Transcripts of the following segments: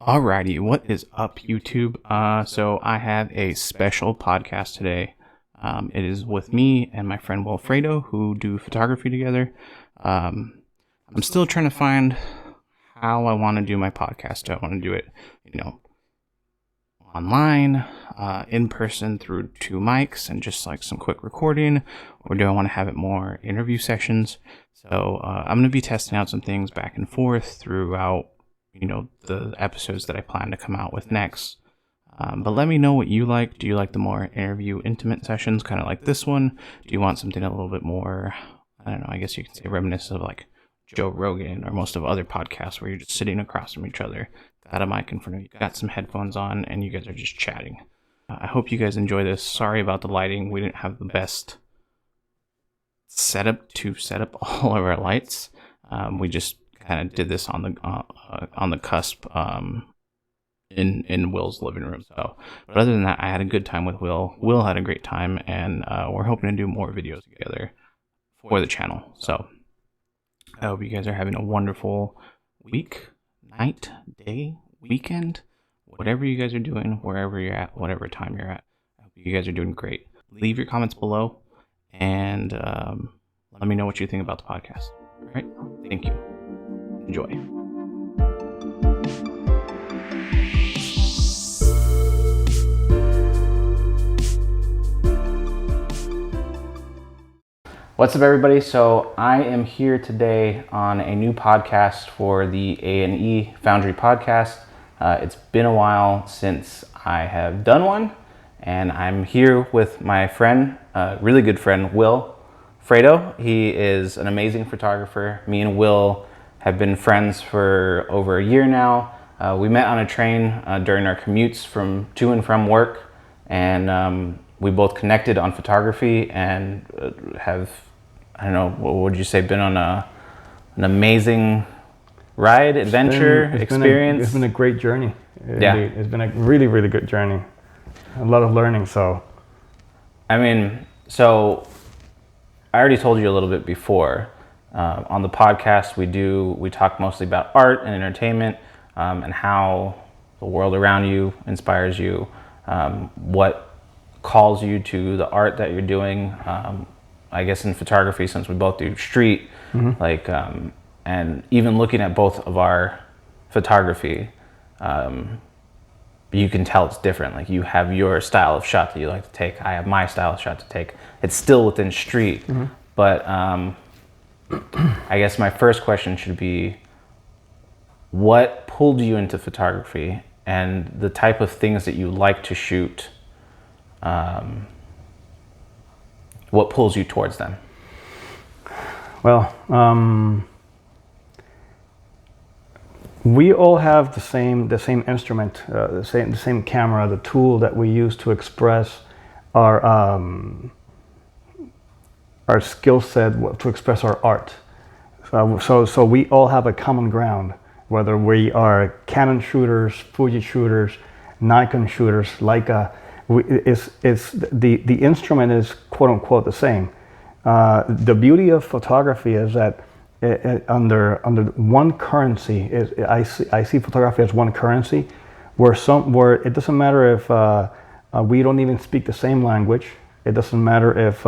Alrighty, what is up, YouTube? So I have a special podcast today. It is with me and my friend Wilfredo, who do photography together. I'm still trying to find how I want to do my podcast. Do I want to do it, online, in person through two mics and just like some quick recording, or do I want to have it more interview sessions? So I'm going to be testing out some things back and forth throughout the episodes that I plan to come out with next. But let me know what you like. Do you like the more interview intimate sessions, kind of like this one? Do you want something a little bit more, I don't know, I guess you could say reminiscent of like Joe Rogan or most of other podcasts where you're just sitting across from each other, got a mic in front of you, got some headphones on, and you guys are just chatting. I hope you guys enjoy this. Sorry about the lighting. We didn't have the best setup to set up all of our lights. We just kind of did this on the cusp in Will's living room. So, but other than that, I had a good time with Will. Will had a great time, and we're hoping to do more videos together for the channel. So I hope you guys are having a wonderful week, night, day, weekend, whatever you guys are doing, wherever you're at, whatever time you're at. I hope you guys are doing great. Leave your comments below, and let me know what you think about the podcast. All right? Thank you. Enjoy. What's up, everybody? So I am here today on a new podcast for the Aefoundry podcast. It's been a while since I have done one, and I'm here with my friend, really good friend, Wilfredo. He is an amazing photographer. Me and Will have been friends for over a year now. We met on a train during our commutes to and from work, and we both connected on photography and have, I don't know, what would you say, been on an amazing ride, experience? It's been a great journey. Yeah. Indeed. It's been a really, really good journey. A lot of learning, so. So I already told you a little bit before. On the podcast, we talk mostly about art and entertainment, and how the world around you inspires you, what calls you to the art that you're doing. I guess in photography, since we both do street, and even looking at both of our photography, you can tell it's different. Like, you have your style of shot that you like to take. I have my style of shot to take. It's still within street, but I guess my first question should be, what pulled you into photography and the type of things that you like to shoot? What pulls you towards them? Well, we all have the same instrument, the same camera, the tool that we use to express our skill set, to express our art. So we all have a common ground, whether we are Canon shooters, Fuji shooters, Nikon shooters, Leica. The instrument is quote unquote the same. The beauty of photography is that under one currency, I see photography as one currency, where it doesn't matter if we don't even speak the same language. It doesn't matter if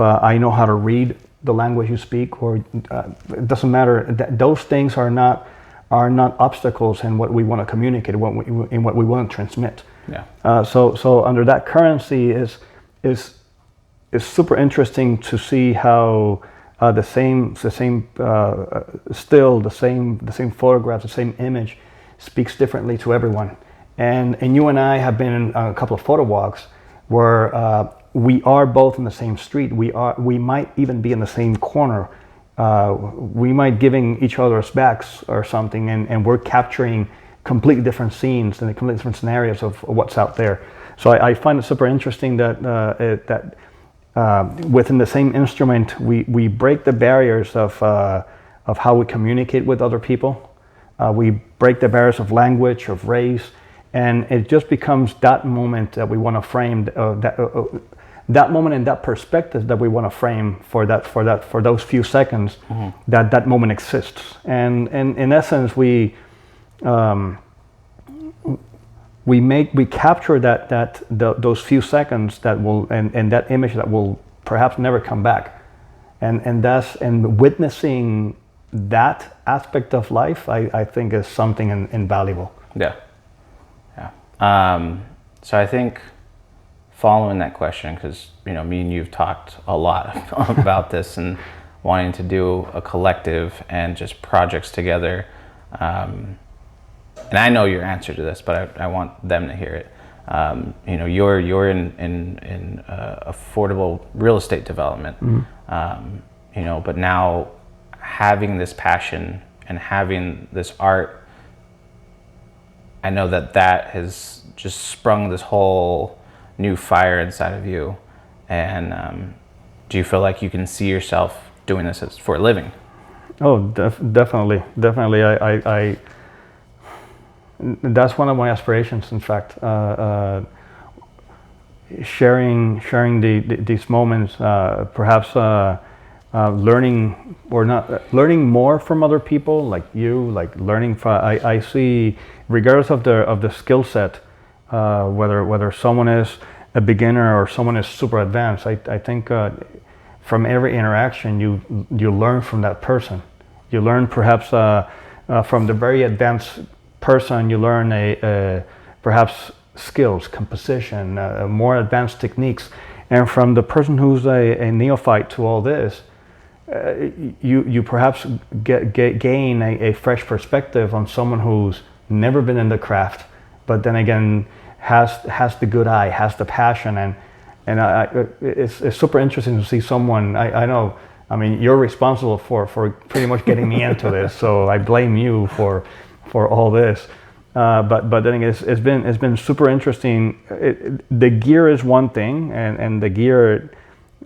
I know how to read the language you speak, or it doesn't matter. Those things are not obstacles in what we want to communicate, in what we want to transmit. Yeah. So under that currency is super interesting to see how the same still, the same photograph, the same image speaks differently to everyone. And you and I have been in a couple of photo walks where we are both in the same street. We might even be in the same corner. We might giving each other's backs or something, and we're capturing completely different scenes and completely different scenarios of what's out there. So I find it super interesting that within the same instrument, we break the barriers of how we communicate with other people. We break the barriers of language, of race, and it just becomes that moment that we want to frame, that moment and that perspective that we want to frame for those few seconds. That moment exists. And in essence, we capture those few seconds that will and that image that will perhaps never come back, and witnessing that aspect of life, I think is something invaluable. Yeah. So I think following that question, because me and you've talked a lot about this and wanting to do a collective and just projects together. And I know your answer to this, but I want them to hear it. You're in affordable real estate development. But now having this passion and having this art, I know that has just sprung this whole new fire inside of you. And do you feel like you can see yourself doing this for a living? Oh, definitely. I that's one of my aspirations. In fact, sharing these moments, perhaps learning more from other people, like you, like learning from. I see, regardless of the skill set, whether someone is a beginner or someone is super advanced. I think from every interaction you learn from that person. You learn perhaps from the very advanced person, you learn perhaps skills, composition, more advanced techniques, and from the person who's a neophyte to all this, you perhaps gain a fresh perspective on someone who's never been in the craft, but then again has the good eye, has the passion, and it's super interesting to see someone. I know. I mean, you're responsible for pretty much getting me into this, so I blame you for all this. But then again, it's been super interesting. The gear is one thing, and the gear,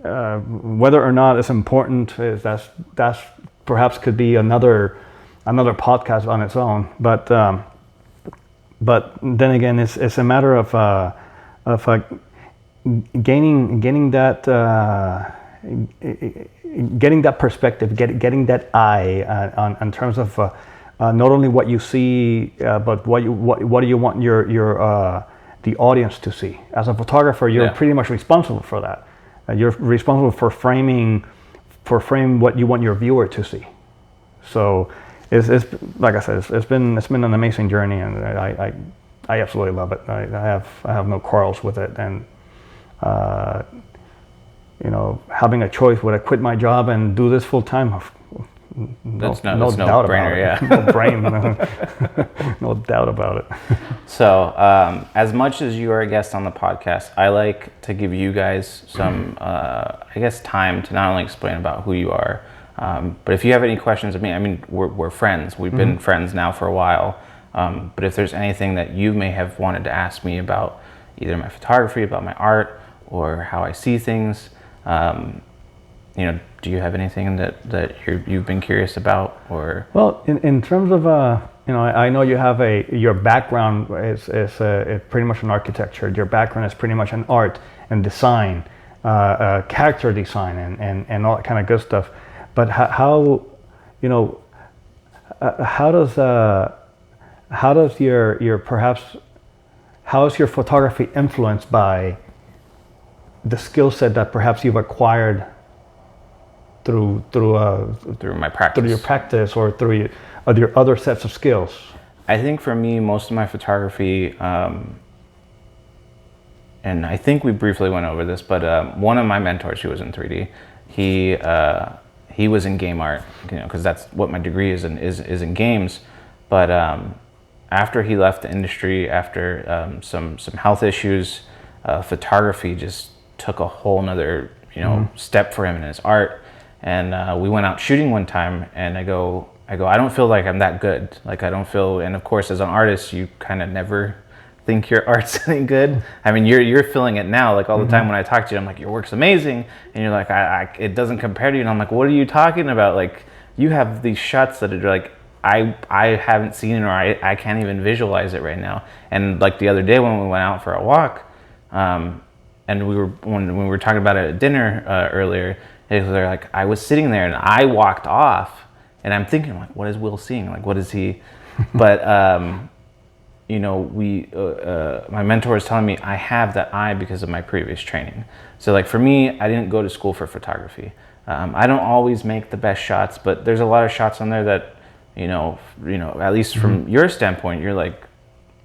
whether or not it's important, that's perhaps could be another podcast on its own. But then again, it's a matter of gaining that. Getting that perspective, getting that eye in terms of not only what you see, but what do you want your the audience to see. As a photographer, you're pretty much responsible for that. You're responsible for framing what you want your viewer to see. So it's like I said, it's been an amazing journey, and I absolutely love it. I have no quarrels with it, and having a choice, would I quit my job and do this full time? No doubt about it. No brain, no doubt about it. So, as much as you are a guest on the podcast, I like to give you guys some, time to not only explain about who you are, but if you have any questions of me, I mean, we're friends. We've been friends now for a while. But if there's anything that you may have wanted to ask me about either my photography, about my art, or how I see things, do you have anything that you've been curious about? Or well, in terms of I know you have your background is pretty much an architecture. Your background is pretty much an art and design, character design, and all that kind of good stuff. But how is your photography influenced by the skill set that perhaps you've acquired through my practice, through your practice, or through your other sets of skills? I think for me, most of my photography, and I think we briefly went over this, but one of my mentors who was in 3D, he was in game art, because that's what my degree is in games. But after he left the industry, after some health issues, photography just took a whole nother step for him in his art. And we went out shooting one time, and I go, I don't feel like I'm that good. Like, I don't feel, and of course, as an artist, you kind of never think your art's any good. I mean, you're feeling it now. Like, all the time when I talk to you, I'm like, your work's amazing, and you're like, it doesn't compare to you. And I'm like, what are you talking about? Like, you have these shots that are like, I haven't seen it, or I can't even visualize it right now. And like the other day when we went out for a walk, and when we were talking about it at dinner earlier, it was like I was sitting there and I walked off, and I'm thinking, like, what is Will seeing? Like, what is he? But my mentor was telling me I have that eye because of my previous training. So like for me, I didn't go to school for photography. I don't always make the best shots, but there's a lot of shots on there that, at least from your standpoint, you're like,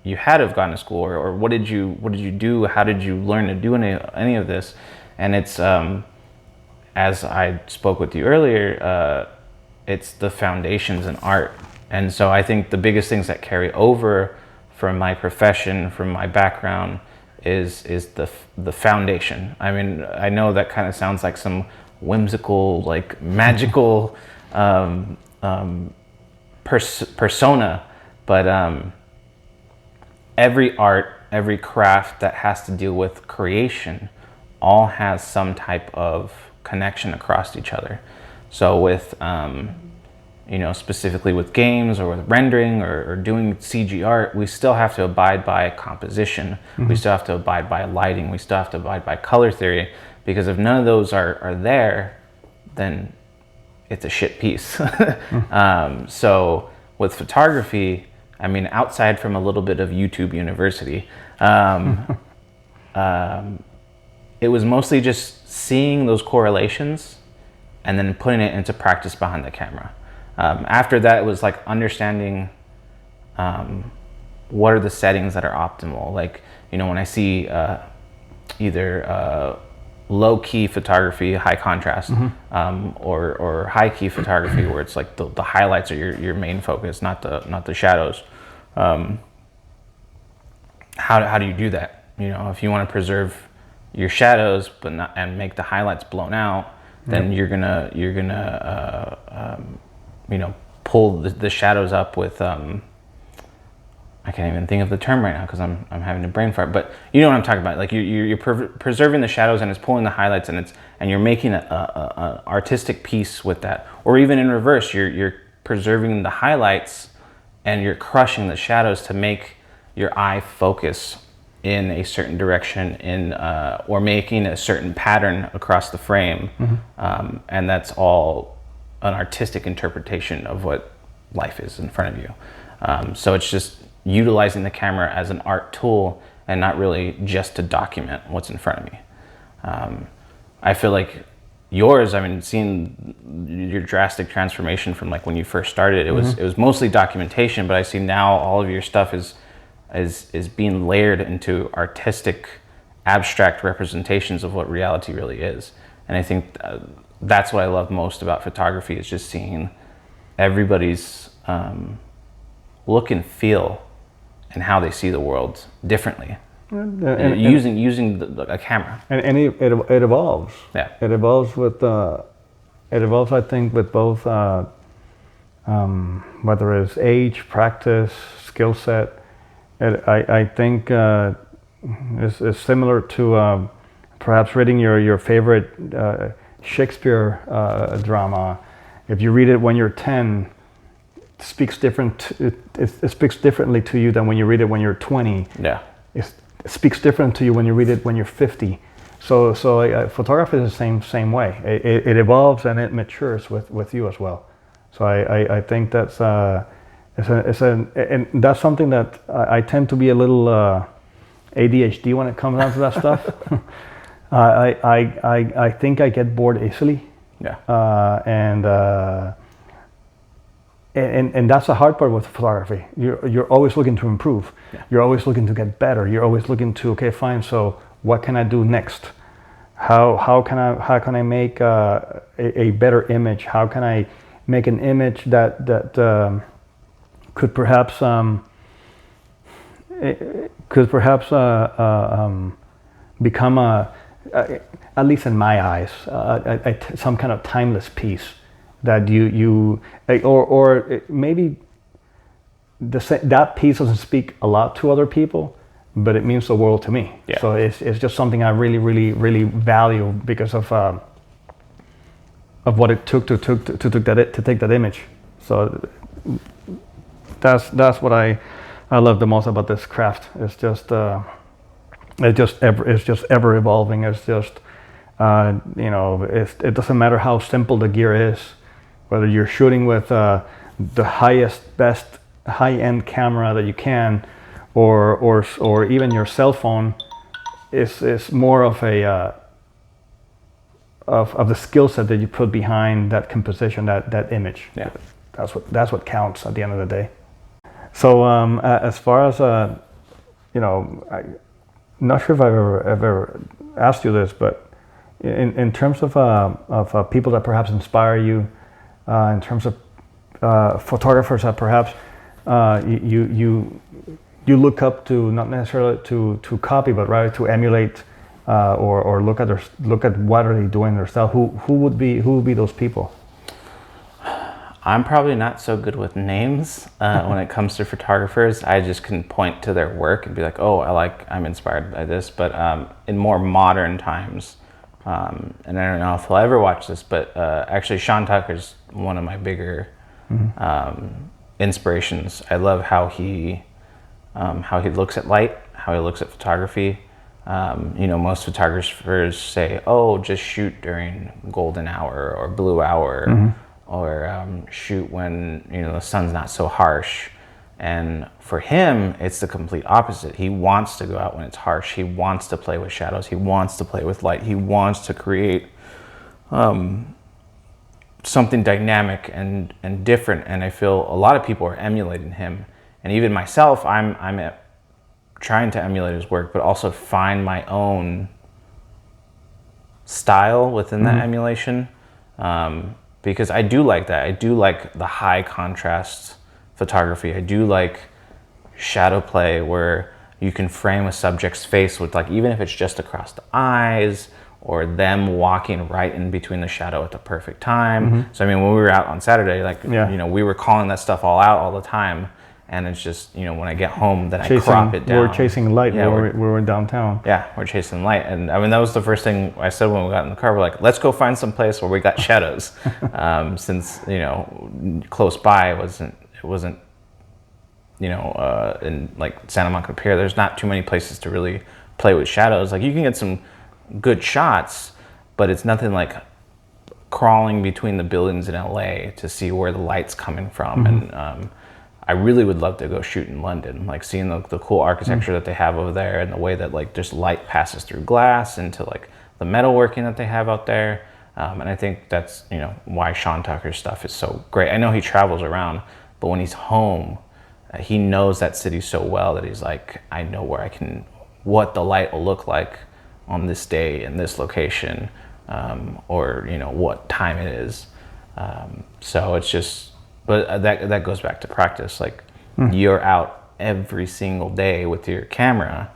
you had to have gone to school, or what did you do? How did you learn to do any of this? And it's, as I spoke with you earlier, it's the foundations in art. And so I think the biggest things that carry over from my profession, from my background, is the foundation. I mean, I know that kind of sounds like some whimsical, like magical persona, but every art, every craft that has to deal with creation all has some type of connection across each other. So with specifically with games or with rendering or doing CG art, we still have to abide by composition. We still have to abide by lighting. We still have to abide by color theory, because if none of those are there, then it's a shit piece. So with photography, I mean, outside from a little bit of YouTube University, it was mostly just seeing those correlations and then putting it into practice behind the camera. After that, it was like understanding what are the settings that are optimal. Like, when I see either low-key photography, high contrast, or high-key photography where it's like the highlights are your main focus, not the shadows. How do you do that? If you want to preserve your shadows and make the highlights blown out, then you're gonna pull the shadows up with I can't even think of the term right now because I'm having a brain fart, but you know what I'm talking about. Like you're preserving the shadows and it's pulling the highlights, and you're making an artistic piece with that. Or even in reverse, you're preserving the highlights and you're crushing the shadows to make your eye focus in a certain direction, or making a certain pattern across the frame, and that's all an artistic interpretation of what life is in front of you. So it's just utilizing the camera as an art tool and not really just to document what's in front of me. I feel like yours, I mean, seeing your drastic transformation from like when you first started, it was mostly documentation, but I see now all of your stuff is being layered into artistic, abstract representations of what reality really is. And I think that's what I love most about photography, is just seeing everybody's look and feel and how they see the world differently, using a camera. And it evolves. Yeah. It evolves I think, with both whether it's age, practice, skill set. I think it's similar to perhaps reading your favorite Shakespeare drama. If you read it when you're 10, it speaks differently to you than when you read it when you're 20. Yeah. It speaks different to you when you read it when you're 50. So photography is the same way. It evolves and it matures with you as well. So I think that's and that's something that I tend to be a little ADHD when it comes down to that stuff. I think I get bored easily. Yeah. And that's the hard part with photography. You're always looking to improve. Yeah. You're always looking to get better. You're always looking to, okay, fine. So what can I do next? How can I make a better image? How can I make an image that could perhaps become at least in my eyes, some kind of timeless piece that you or maybe that piece doesn't speak a lot to other people, but it means the world to me. Yeah. So it's just something I really value because of what it took to take that image. So that's what I love the most about this craft. It's just ever evolving. It's just it doesn't matter how simple the gear is, whether you're shooting with the highest, best high-end camera that you can, or even your cell phone is more of a of the skill set that you put behind that composition, that image. Yeah. That's what counts at the end of the day. So as far as I'm not sure if I've ever asked you this, but in terms of people that perhaps inspire you, in terms of photographers that perhaps you look up to, not necessarily to copy, but rather to emulate, or look at what are they doing themselves. Who would be those people? I'm probably not so good with names when it comes to photographers. I just can point to their work and be like, oh, I'm inspired by this. But in more modern times, and I don't know if he'll ever watch this, but actually Sean Tucker's one of my bigger inspirations. I love how he looks at light, how he looks at photography. Most photographers say, oh, just shoot during golden hour or blue hour, or shoot when the sun's not so harsh. And for him, it's the complete opposite. He wants to go out when it's harsh. He wants to play with shadows. He wants to play with light. He wants to create something dynamic and different. And I feel a lot of people are emulating him. And even myself, I'm trying to emulate his work, but also find my own style within that emulation. Because I do like that. I do like the high contrast photography. I do like shadow play where you can frame a subject's face with, like, even if it's just across the eyes or them walking right in between the shadow at the perfect time. So I mean, when we were out on Saturday, we were calling that stuff all out all the time. And it's just, when I get home, then I crop it down. We're chasing light. Yeah, we were downtown. Yeah, we're chasing light. And I mean, that was the first thing I said when we got in the car. We're like, let's go find some place where we got shadows. Since, close by, it wasn't, in like Santa Monica Pier, there's not too many places to really play with shadows. Like, you can get some good shots, but it's nothing like crawling between the buildings in LA to see where the light's coming from. And, I really would love to go shoot in London, like seeing the cool architecture that they have over there and the way that like just light passes through glass into like the metalworking that they have out there. And I think that's, why Sean Tucker's stuff is so great. I know he travels around, but when he's home, he knows that city so well that he's like, I know what the light will look like on this day in this location, or, what time it is. So it's just, but that goes back to practice. Like, you're out every single day with your camera,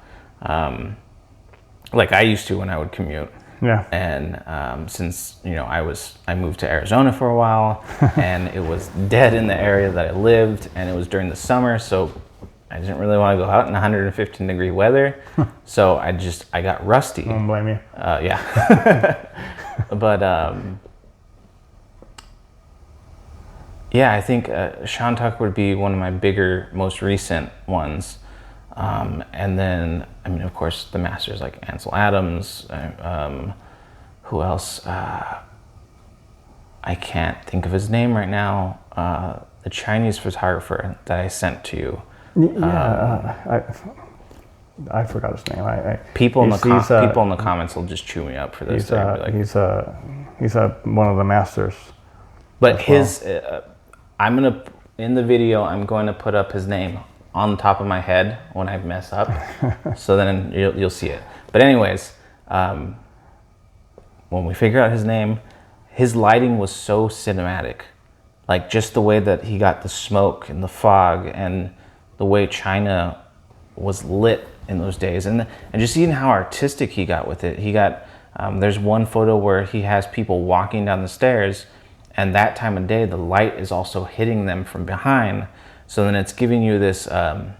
like I used to when I would commute. Yeah. And since I moved to Arizona for a while, and it was dead in the area that I lived, and it was during the summer, so I didn't really want to go out in 115-degree weather. So I got rusty. Don't blame you. Yeah. But yeah, I think Sean Tucker would be one of my bigger, most recent ones. And then, I mean, of course, the masters like Ansel Adams. Who else? I can't think of his name right now. The Chinese photographer that I sent to you. I forgot his name. People in the comments will just chew me up for this. He's one of the masters. But in the video, I'm going to put up his name on the top of my head when I mess up, so then you'll see it. But anyways, when we figure out his name, his lighting was so cinematic. Like, just the way that he got the smoke and the fog and the way China was lit in those days. And just seeing how artistic he got with it. He got, there's one photo where he has people walking down the stairs, and that time of day, the light is also hitting them from behind. So then it's giving you this, there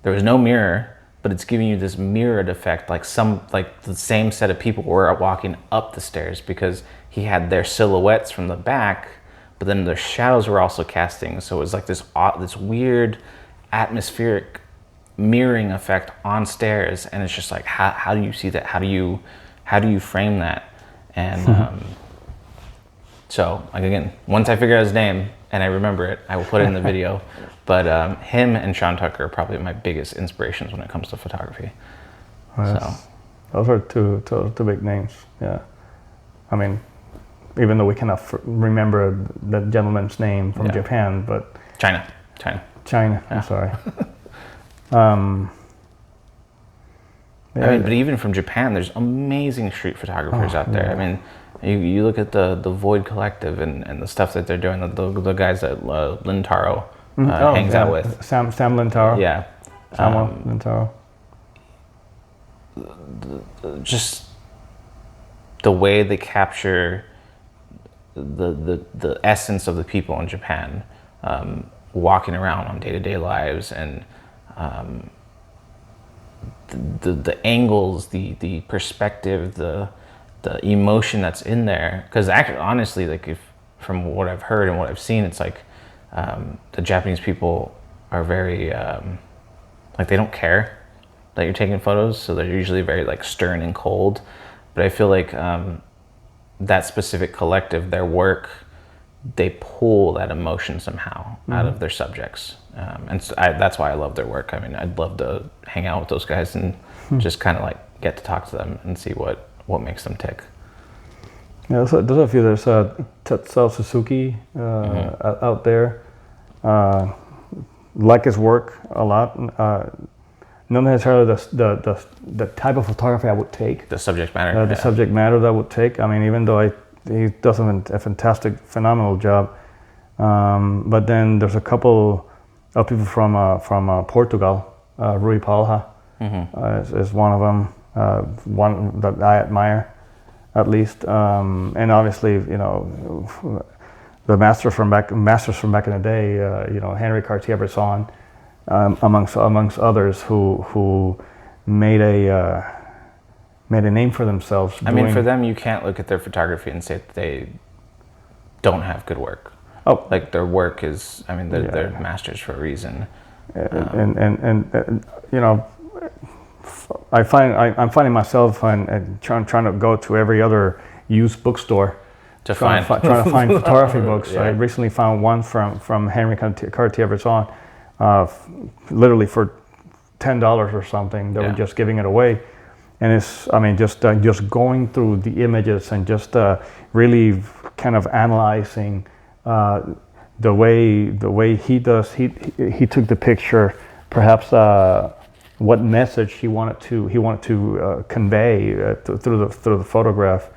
was no mirror, but it's giving you this mirrored effect, like the same set of people were walking up the stairs, because he had their silhouettes from the back, but then their shadows were also casting. So it was like this weird atmospheric mirroring effect on stairs. And it's just like, how do you see that? How do you frame that? And, so, like, again, once I figure out his name, and I remember it. I will put it in the video. But him and Sean Tucker are probably my biggest inspirations when it comes to photography. Those are two big names. Yeah, I mean, even though we cannot remember the gentleman's name from Japan, but China. Yeah. I'm sorry. I mean, but even from Japan, there's amazing street photographers out there. Yeah. I mean, you look at the Void Collective and the stuff that they're doing. The guys that Lintaro hangs out with. Sam Lintaro. Yeah. Samuel Lintaro. Just the way they capture the essence of the people in Japan, walking around on day-to-day lives, and the angles, the perspective, the emotion that's in there. Because actually, honestly, like, if from what I've heard and what I've seen, it's like the Japanese people are very like, they don't care that you're taking photos, so they're usually very like stern and cold. But I feel like that specific collective, their work, they pull that emotion somehow out of their subjects, and so that's why I love their work. I mean, I'd love to hang out with those guys and just kind of like get to talk to them and see what makes them tick. Yeah, there's a few. There's Tetsuo Suzuki out there. Like his work a lot. Not necessarily the type of photography I would take. The subject matter. The subject matter that I would take. I mean, even though he does a fantastic, phenomenal job. But then there's a couple of people from Portugal. Rui Palha is one of them. One that I admire, at least. And obviously, you know, the masters from back in the day. You know, Henri Cartier-Bresson. Amongst others who made a name for themselves. I mean, for them, you can't look at their photography and say that they don't have good work. Oh, like, their work is, I mean, they're masters for a reason. And you know, I'm finding myself trying to go to every other used bookstore trying to find photography books. Yeah. I recently found one from Henri Cartier-Bresson. Literally for $10 or something. They were just giving it away, and it's, I mean, just going through the images and just really kind of analyzing the way he does. He took the picture, perhaps what message he wanted to convey through the photograph.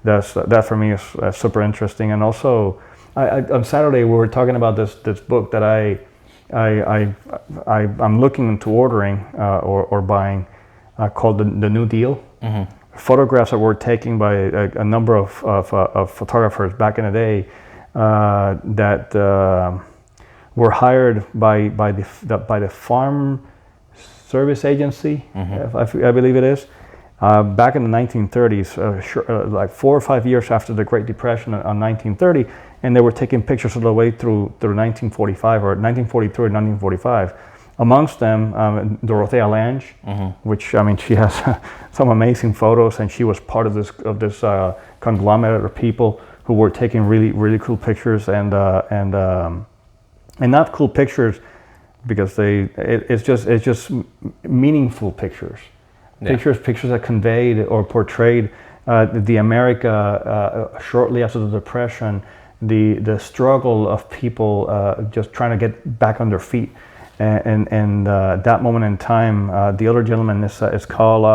That for me is super interesting. And also, on Saturday we were talking about this book that I'm looking into ordering or buying, called the New Deal. Photographs that were taken by a number of photographers back in the day that were hired by the Farm Service Agency, I believe it is, back in the 1930s, like 4 or 5 years after the Great Depression on 1930. And they were taking pictures all the way through 1945 or 1943 or 1945. Amongst them, Dorothea Lange, which, I mean, she has some amazing photos, and she was part of this conglomerate of people who were taking really cool pictures and not cool pictures because it's just meaningful pictures, pictures that conveyed or portrayed the America shortly after the Depression. The struggle of people just trying to get back on their feet, and that moment in time. The other gentleman is called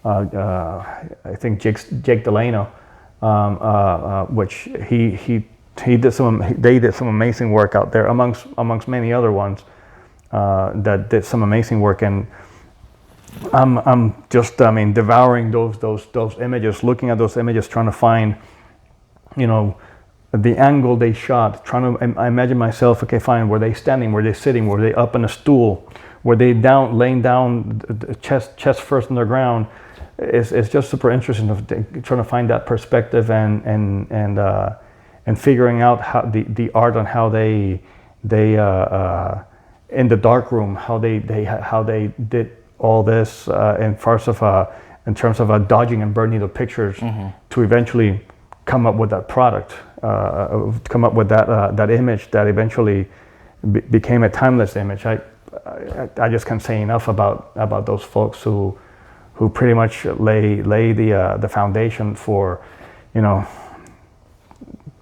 I think Jake Delano, which they did some amazing work out there amongst many other ones that did some amazing work. And I'm just, I mean, devouring those images, looking at those images, trying to find, you know, the angle they shot, trying to imagine myself, okay, fine, were they standing, were they sitting, were they up on a stool, were they laying down chest first on the ground? It's just super interesting trying to find that perspective and figuring out how the art on how they in the dark room, how they did all this in terms of dodging and burning the pictures to eventually come up with that product. come up with that image that eventually became a timeless image. I just can't say enough about those folks who pretty much lay the foundation for,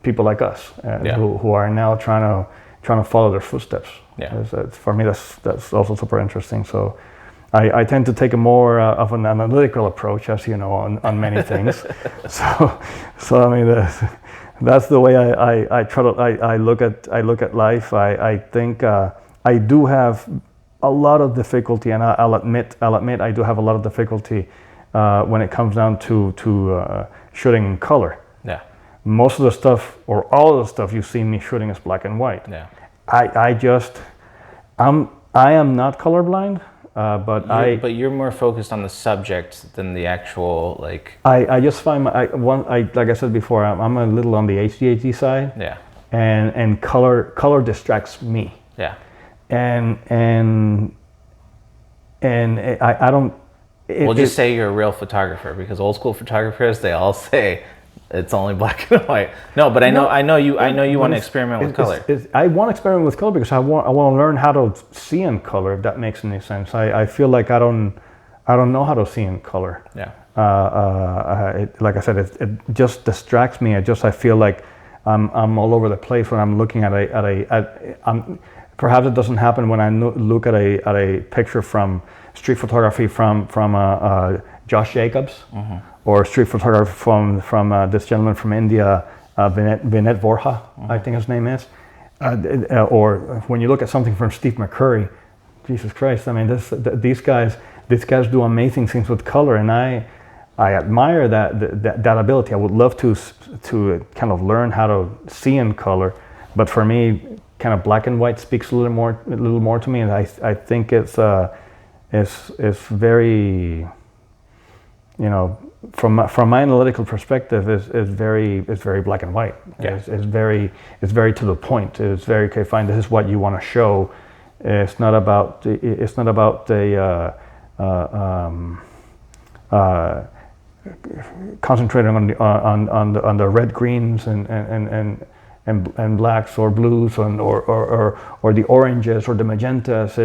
people like us who are now trying to follow their footsteps. Yeah. For me, that's also super interesting. So I tend to take a more of an analytical approach, as you know, on many things. so I mean, that's the way I look at life. I think I do have a lot of difficulty, and I'll admit I do have a lot of difficulty when it comes down to shooting in color. Yeah. Most of the stuff, or all of the stuff you see me shooting, is black and white. Yeah. I am not colorblind, but you're more focused on the subject than the actual, like. I just find like I said before, I'm a little on the HDHD side. Yeah. And color distracts me. Yeah. And I don't. We'll just say you're a real photographer, because old school photographers, they all say it's only black and white. No, but I know you want to experiment with color. I want to experiment with color because I want to learn how to see in color, if that makes any sense. I feel like I don't know how to see in color. Yeah. Like I said, it just distracts me. I feel like I'm all over the place when I'm looking perhaps it doesn't happen when I look at a picture from street photography from Josh Jacobs, mm-hmm. or street photography from this gentleman from India, Vinet Vorha, mm-hmm. I think his name is, or when you look at something from Steve McCurry. Jesus Christ! I mean, these guys do amazing things with color, and I admire that ability. I would love to kind of learn how to see in color, but for me, kind of black and white speaks a little more to me, and I think it's very, from my analytical perspective, is very black and white. Yeah. It's very to the point. It's very, okay, fine, this is what you want to show. It's not about concentrating on the red, greens and blacks or blues or the oranges or the magentas.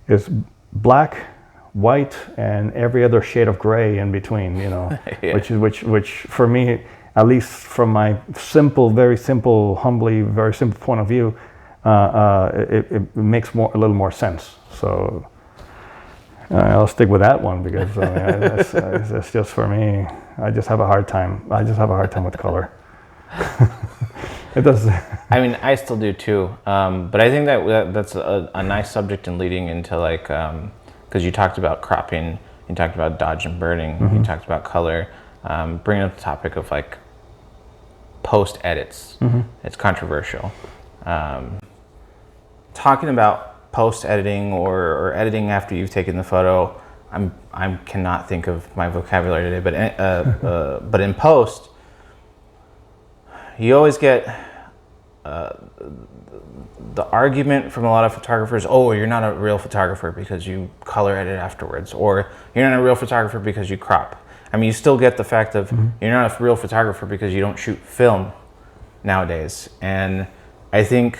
It's black, white, and every other shade of gray in between. Yeah. which for me, at least from my very simple point of view, it makes a little more sense. So I'll stick with that one because it's just, for me, I just have a hard time. With color. It does. I mean, I still do too. But I think that's a nice subject in leading into, like, because you talked about cropping, you talked about dodge and burning, mm-hmm. you talked about color, bringing up the topic of, like, post edits. Mm-hmm. It's controversial. Talking about post editing or editing after you've taken the photo, I cannot think of my vocabulary today, but in post, you always get the argument from a lot of photographers, oh, you're not a real photographer because you color edit afterwards, or you're not a real photographer because you crop. I mean, you still get the fact of, mm-hmm. you're not a real photographer because you don't shoot film nowadays. And I think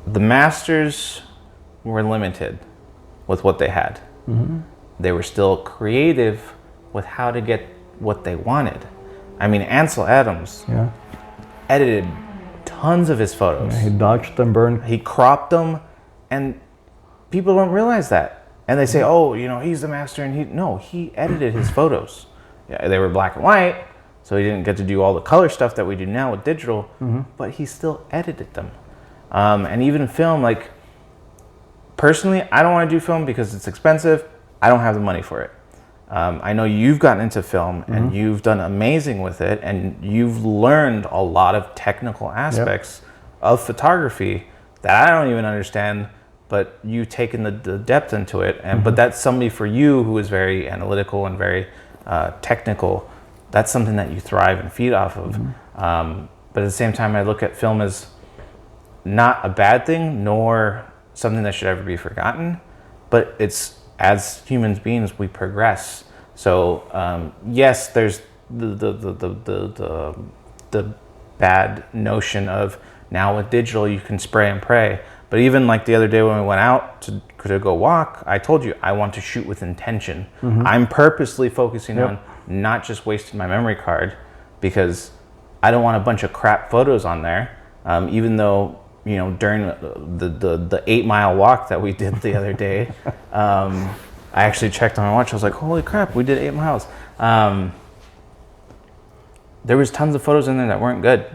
the masters were limited with what they had. Mm-hmm. They were still creative with how to get what they wanted. I mean, Ansel Adams edited tons of his photos. Yeah, he dodged them, burned. He cropped them, and people don't realize that. And they say, oh, he's the master, and he edited his photos. Yeah, they were black and white, so he didn't get to do all the color stuff that we do now with digital, mm-hmm. but he still edited them. And even film, like, personally, I don't want to do film because it's expensive. I don't have the money for it. I know you've gotten into film, mm-hmm. and you've done amazing with it, and you've learned a lot of technical aspects of photography that I don't even understand, but you've taken the depth into it. And mm-hmm. but that's somebody for you who is very analytical and very technical. That's something that you thrive and feed off of. Mm-hmm. But at the same time, I look at film as not a bad thing, nor something that should ever be forgotten, but it's, as human beings, we progress. So yes, there's the bad notion of now with digital you can spray and pray. But even like the other day when we went out to go walk, I told you I want to shoot with intention. I'm purposely focusing on not just wasting my memory card, because I don't want a bunch of crap photos on there. Even though, you know, during the 8-mile walk that we did the other day, I actually checked on my watch. I was like, holy crap, we did 8 miles. There was tons of photos in there that weren't good.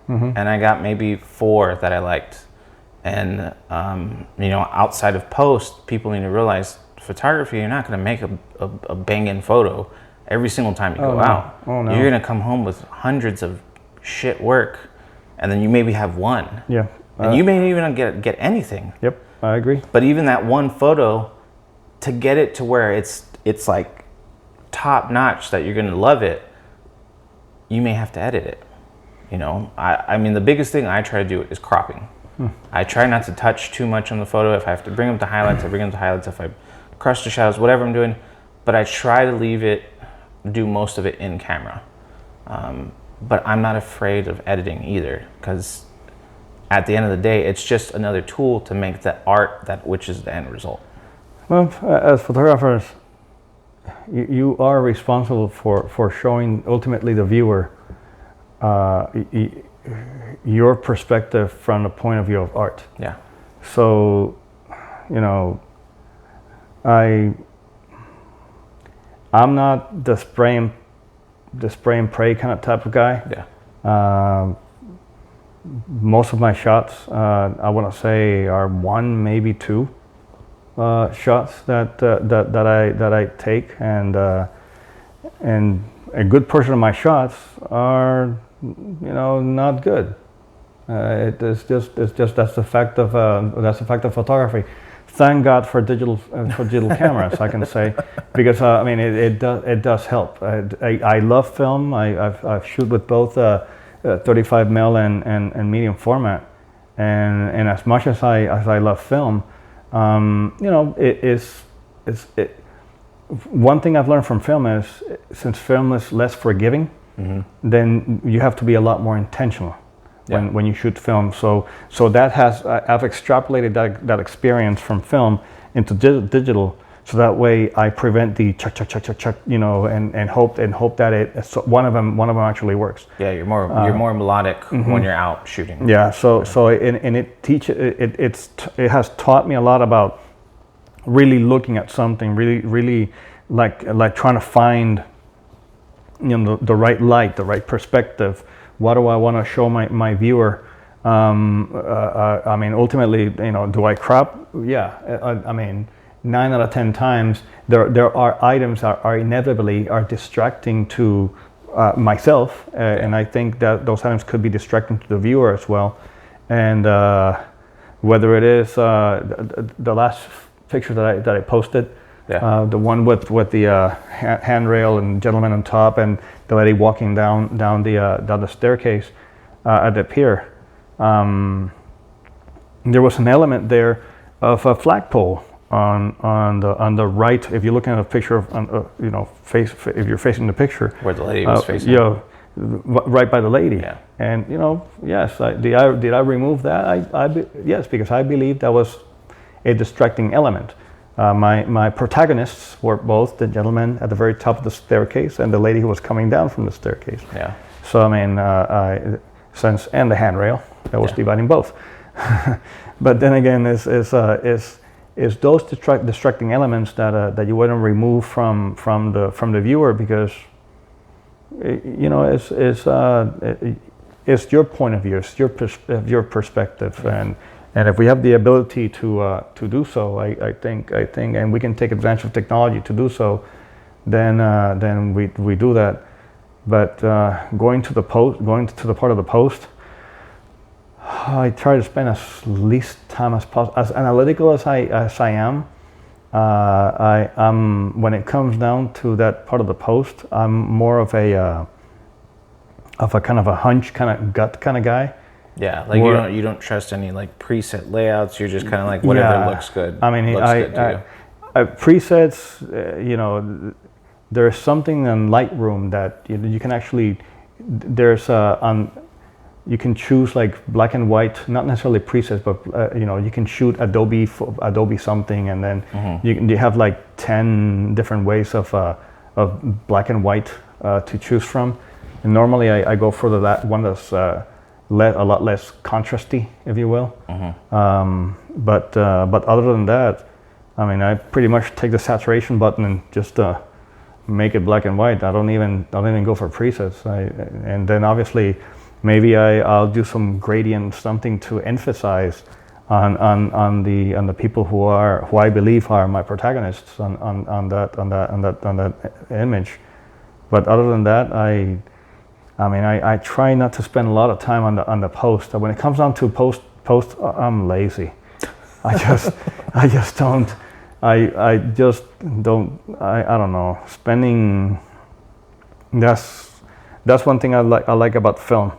And I got maybe 4 that I liked. And, you know, outside of post, people need to realize photography, you're not going to make a banging photo every single time you go out. You're going to come home with hundreds of shit work, and then you maybe have one. And you may even get anything. I agree. But even that one photo, to get it to where it's like top notch, that you're going to love it, you may have to edit it. You know, I mean, the biggest thing I try to do is cropping. I try not to touch too much on the photo. If I have to bring up the highlights, I bring up the highlights. If I crush the shadows, whatever I'm doing, but I try to do most of it in camera. But I'm not afraid of editing either, because at the end of the day, it's just another tool to make the art which is the end result. Well, as photographers, you are responsible for showing ultimately the viewer your perspective from the point of view of art. So, you know, I'm not the spray and pray kind of type of guy. Most of my shots, I want to say, are 1, maybe 2 shots that I take, and a good portion of my shots are, you know, not good. It's just that's the fact of photography. Thank God for digital cameras, I can say, because I mean it does help. I love film. I've shoot with both 35mm and medium format, and as much as I love film, you know, one thing I've learned from film is, since film is less forgiving, then you have to be a lot more intentional when you shoot film. So that I've extrapolated that experience from film into digital, so that way I prevent the chuck, you know, and hope that one of them actually works. You're more melodic when you're out shooting. It has taught me a lot about really looking at something, really like trying to find, you know, the right light, the right perspective. What do I want to show my viewer? I mean, ultimately, you know, do I crop? I mean, 9 out of 10 times there are items that are inevitably distracting to myself, and I think that those items could be distracting to the viewer as well. And whether it is the last picture that I posted, the one with the handrail and gentleman on top, and the lady walking down the staircase at the pier. There was an element there of a flagpole on the right. If you're looking at a picture of you know, if you're facing the picture where the lady was facing, you know, right by the lady. And you know, yes, did I remove that? Yes, because I believe that was a distracting element. My protagonists were both the gentleman at the very top of the staircase and the lady who was coming down from the staircase. So I mean, and the handrail that was dividing both. But then again, is those distracting elements that you wouldn't remove from the viewer, because you know, it's your point of view, it's your perspective, and if we have the ability to do so, I think, and we can take advantage of technology to do so, then we do that. But going to the part of the post, I try to spend as least time as possible. As analytical as I am, when it comes down to that part of the post, I'm more of a kind of a hunch, kind of gut kind of guy. Like you don't trust any like preset layouts. You're just kind of like whatever looks good. I mean, presets, you know, there's something in Lightroom that you can actually, there's you can choose like black and white, not necessarily presets, but you can shoot Adobe something, and then you have like 10 different ways of black and white to choose from. And normally I go for that one that's a lot less contrasty, if you will. But other than that, I mean, I pretty much take the saturation button and just make it black and white. I don't even go for presets. And then obviously maybe I'll do some gradient, something to emphasize on the people who I believe are my protagonists on that image. But other than that, I try not to spend a lot of time on the post. When it comes down to post, I'm lazy. I just don't. I don't know. Spending. That's one thing I like about film.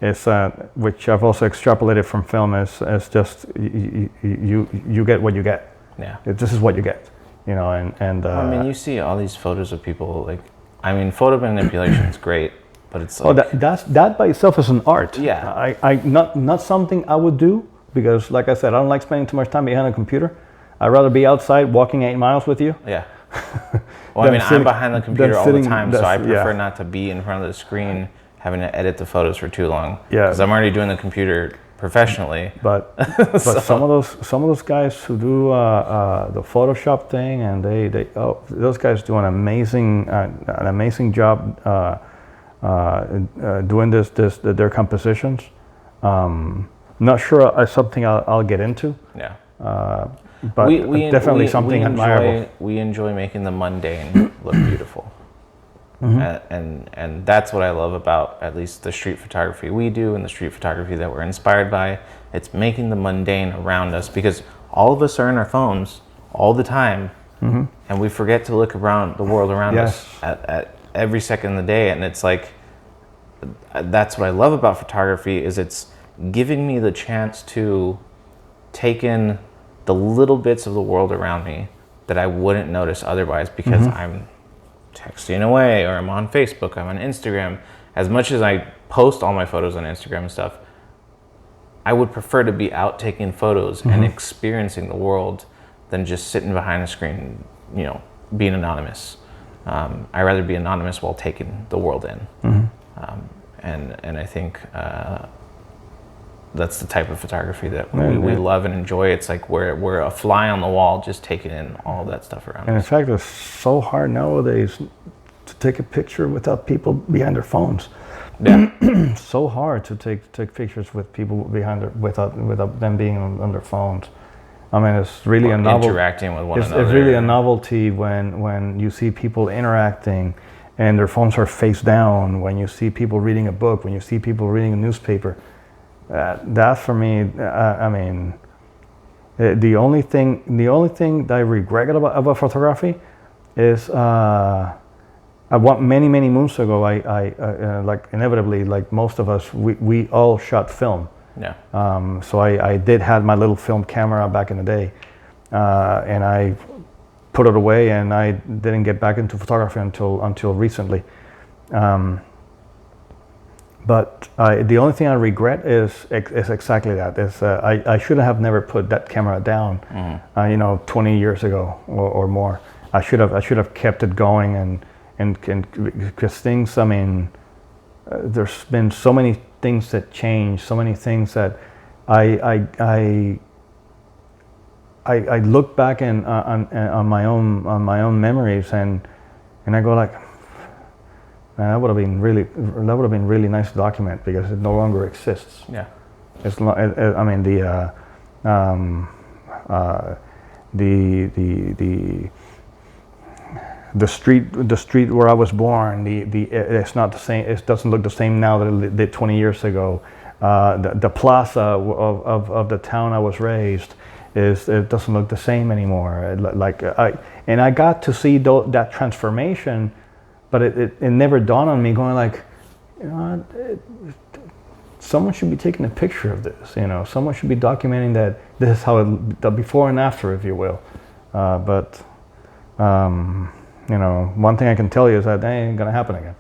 Is which I've also extrapolated from film is just you get what you get. Yeah. This is what you get. And I mean, you see all these photos of people like. I mean, photo manipulation is great, but it's like... that by itself is an art. Yeah. I not something I would do, because like I said, I don't like spending too much time behind a computer. I'd rather be outside walking 8 miles with you. Yeah. Well, I mean, I'm behind the computer all the time, so I prefer not to be in front of the screen having to edit the photos for too long. Yeah. Because I'm already doing the computer professionally. But some of those guys who do the Photoshop thing, and those guys do an amazing job doing their compositions. Not sure it's something I'll get into. Yeah. But definitely something admirable. We enjoy making the mundane look beautiful. And that's what I love about at least the street photography we do and the street photography that we're inspired by. It's making the mundane around us, because all of us are in our phones all the time, and we forget to look around the world around us at every second of the day. And it's like, that's what I love about photography, is it's giving me the chance to take in the little bits of the world around me that I wouldn't notice otherwise, because I'm texting away, or I'm on Facebook, I'm on Instagram. As much as I post all my photos on Instagram and stuff, I would prefer to be out taking photos and experiencing the world than just sitting behind a screen, being anonymous. I'd rather be anonymous while taking the world in. And I think that's the type of photography that we love and enjoy. It's like we're a fly on the wall, just taking in all of that stuff around us. And in fact, it's so hard nowadays to take a picture without people behind their phones. Yeah. So hard to take pictures with people without them being on their phones. I mean, it's really a novelty. Interacting with one another. It's really a novelty when you see people interacting and their phones are face down, when you see people reading a book, when you see people reading a newspaper. That for me, I mean, the only thing that I regret about photography is many moons ago, I like inevitably, like most of us, we all shot film. Yeah. So I did have my little film camera back in the day, and I put it away, and I didn't get back into photography until recently. But the only thing I regret is exactly that. I should have never put that camera down, 20 years ago or more. I should have kept it going, and because things. I mean, there's been so many things that change, so many things that I look back on my own memories, and I go like, man, that would have been really nice to document, because it no longer exists. Yeah. I mean, the street where I was born, it's not the same. It doesn't look the same now that it did 20 years ago. The plaza of the town I was raised it doesn't look the same anymore. I got to see that transformation. But it never dawned on me, going like, someone should be taking a picture of this. Someone should be documenting that this is how the before and after, if you will. But one thing I can tell you is that ain't gonna happen again.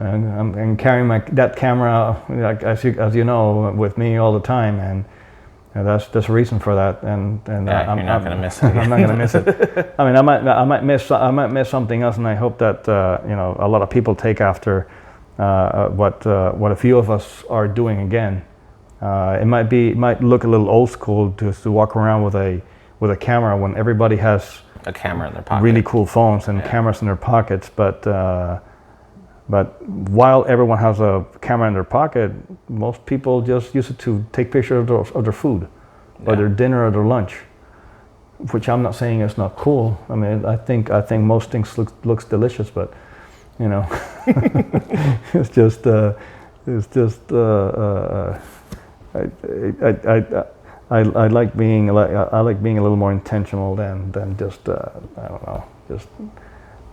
And I'm carrying that camera, like, as you know, with me all the time, and that's a reason for that. And you're not gonna miss it. I'm not gonna miss it. I mean, I might miss something else, and I hope that a lot of people take after what a few of us are doing again. It might look a little old school to walk around with a camera when everybody has a camera in their pocket. Really cool phones and cameras in their pockets, but while everyone has a camera in their pocket, most people just use it to take pictures of their food, or their dinner or their lunch, which I'm not saying is not cool. I mean, I think most things looks delicious, but it's just I like being a little more intentional than just I don't know, just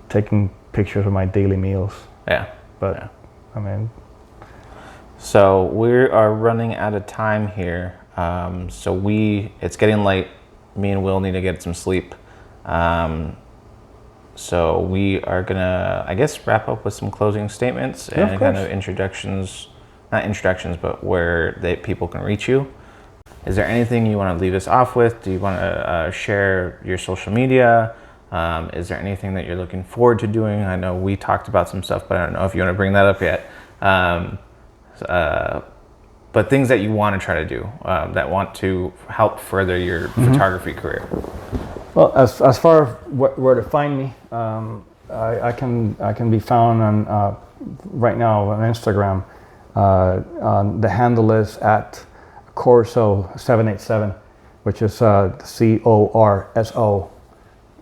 taking pictures of my daily meals. Yeah. But yeah. I mean, so we are running out of time here. So it's getting late. Me and Will need to get some sleep. So we are gonna, I guess, wrap up with some closing statements and kind of not introductions, but where people can reach you. Is there anything you want to leave us off with? Do you want to share your social media? Is there anything that you're looking forward to doing? I know we talked about some stuff, but I don't know if you want to bring that up yet. But things that you want to try to do that want to help further your photography career. Well, as far as where to find me, I can be found on right now on Instagram. The handle is at Corso787, which is CORSO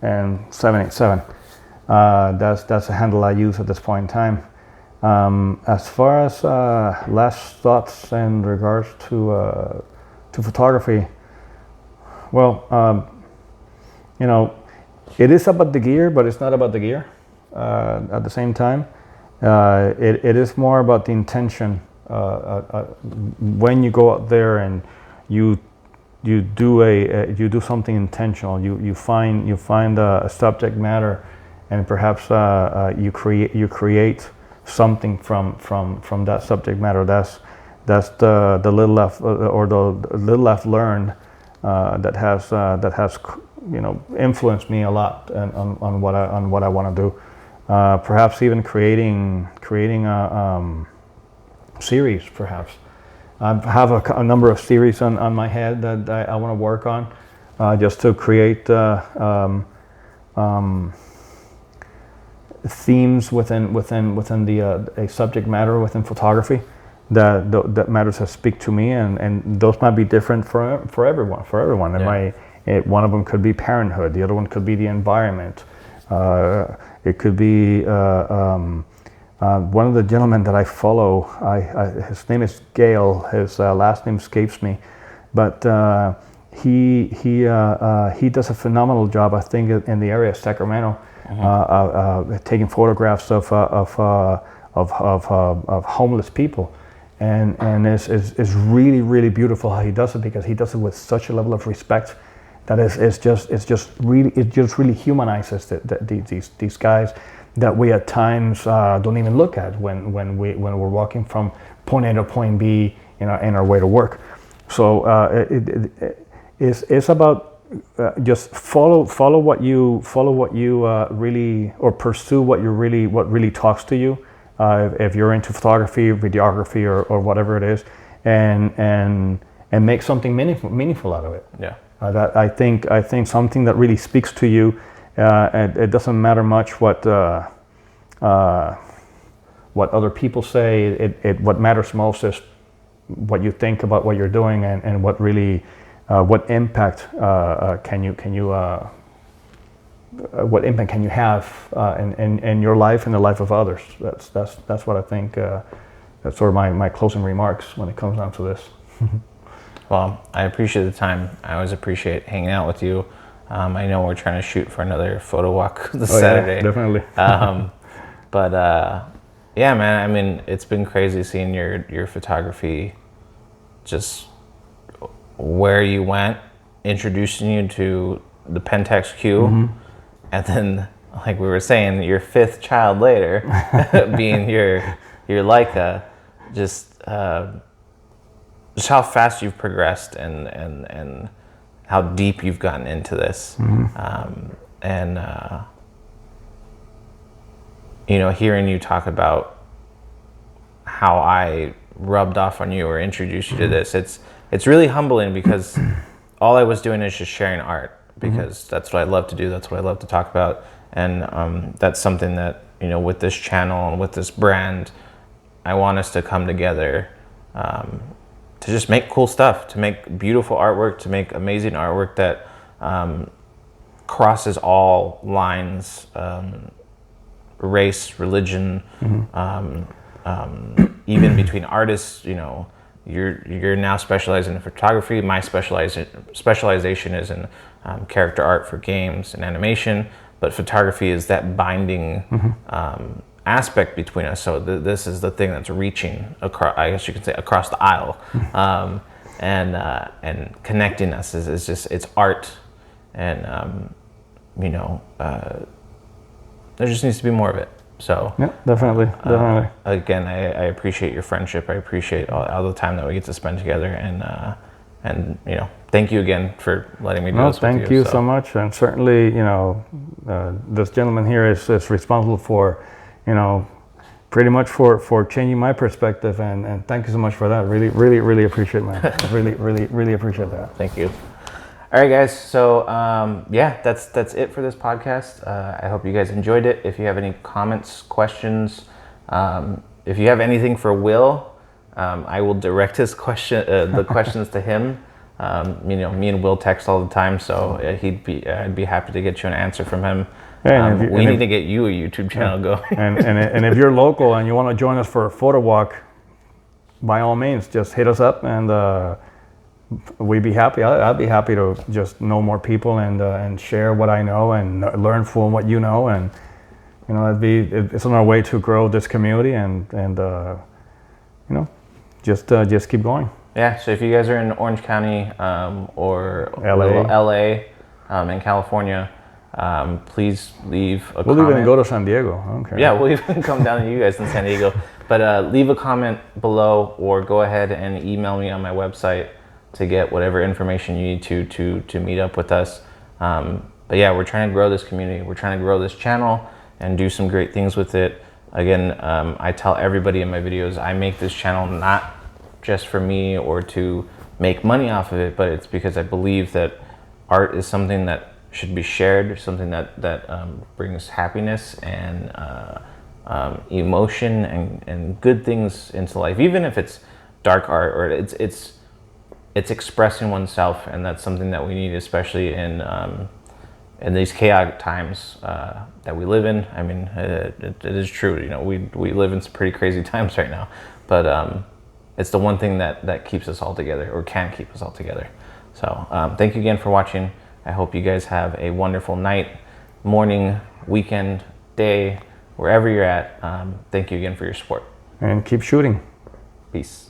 and 787. That's the handle I use at this point in time. As far as last thoughts in regards to photography, well, it is about the gear, but it's not about the gear. At the same time, it is more about the intention. When you go out there and you do something intentional, you find a subject matter, and perhaps you create something from that subject matter. That's the little I've learned that has influenced me a lot on what I want to do. Perhaps even creating a series, perhaps. I have a number of series on my head that I want to work on, just to create themes within a subject matter within photography that matters that speak to me, and those might be different for everyone. One of them could be parenthood, the other one could be the environment. It could be one of the gentlemen that I follow. His name is Gail. His last name escapes me, but he does a phenomenal job, I think, in the area of Sacramento, taking photographs of homeless people, and it's really beautiful how he does it, because he does it with such a level of respect that it just really humanizes these guys that we at times don't even look at when we're walking from point A to point B in our way to work. So it's about just follow what you really, or pursue what really talks to you. If you're into photography, videography, or whatever it is, and make something meaningful out of it. Yeah. That I think something that really speaks to you. It doesn't matter much what other people say. What matters most is what you think about what you're doing, and what really what impact can you have in your life and the life of others. That's what I think. That's sort of my closing remarks when it comes down to this. Well, I appreciate the time. I always appreciate hanging out with you. I know we're trying to shoot for another photo walk this Saturday. Yeah, definitely. But yeah, man. I mean, it's been crazy seeing your photography, just where you went, introducing you to the Pentax Q, and then like we were saying, your fifth child later, being your Leica, just how fast you've progressed and how deep you've gotten into this. And you know, hearing you talk about how I rubbed off on you or introduced you to this, it's really humbling, because all I was doing is just sharing art, because that's what I love to do, that's what I love to talk about. And that's something that, you know, with this channel and with this brand, I want us to come together to just make cool stuff, to make beautiful artwork, to make amazing artwork that crosses all lines, race, religion, even between artists. You know, you're now specializing in photography. My specialization is in character art for games and animation, but photography is that binding aspect between us. So this is the thing that's reaching across, I guess you could say, across the aisle, and connecting us is just, it's art. And you know, there just needs to be more of it. So yeah, definitely. Again, I appreciate your friendship. I appreciate all the time that we get to spend together, and you know, thank you again for letting me do this with you. Thank you so much. And certainly, you know, this gentleman here is responsible for, you know, pretty much for changing my perspective, and thank you so much for that. Really appreciate, man. really appreciate that. Thank you. All right, guys. So yeah, that's it for this podcast. I hope you guys enjoyed it. If you have any comments, questions, if you have anything for Will, I will direct the questions to him. You know, me and Will text all the time, so I'd be happy to get you an answer from him. We need to get you a YouTube channel going. and if you're local and you want to join us for a photo walk, by all means, just hit us up, and we'd be happy. I'd be happy to just know more people and share what I know and learn from what you know. And you know, it's on our way to grow this community, and you know, just keep going. Yeah. So if you guys are in Orange County or LA, in California, please leave a comment. We'll even go to San Diego. I don't care. Yeah, we'll even come down to you guys in San Diego. But leave a comment below, or go ahead and email me on my website to get whatever information you need to meet up with us. But yeah, we're trying to grow this community. We're trying to grow this channel and do some great things with it. Again, I tell everybody in my videos, I make this channel not just for me or to make money off of it, but it's because I believe that art is something that should be shared, something that brings happiness and emotion and good things into life, even if it's dark art or it's expressing oneself. And that's something that we need, especially in these chaotic times that we live in. I mean, it is true. You know, we live in some pretty crazy times right now, but it's the one thing that keeps us all together, or can keep us all together. So thank you again for watching. I hope you guys have a wonderful night, morning, weekend, day, wherever you're at. Thank you again for your support. And keep shooting. Peace.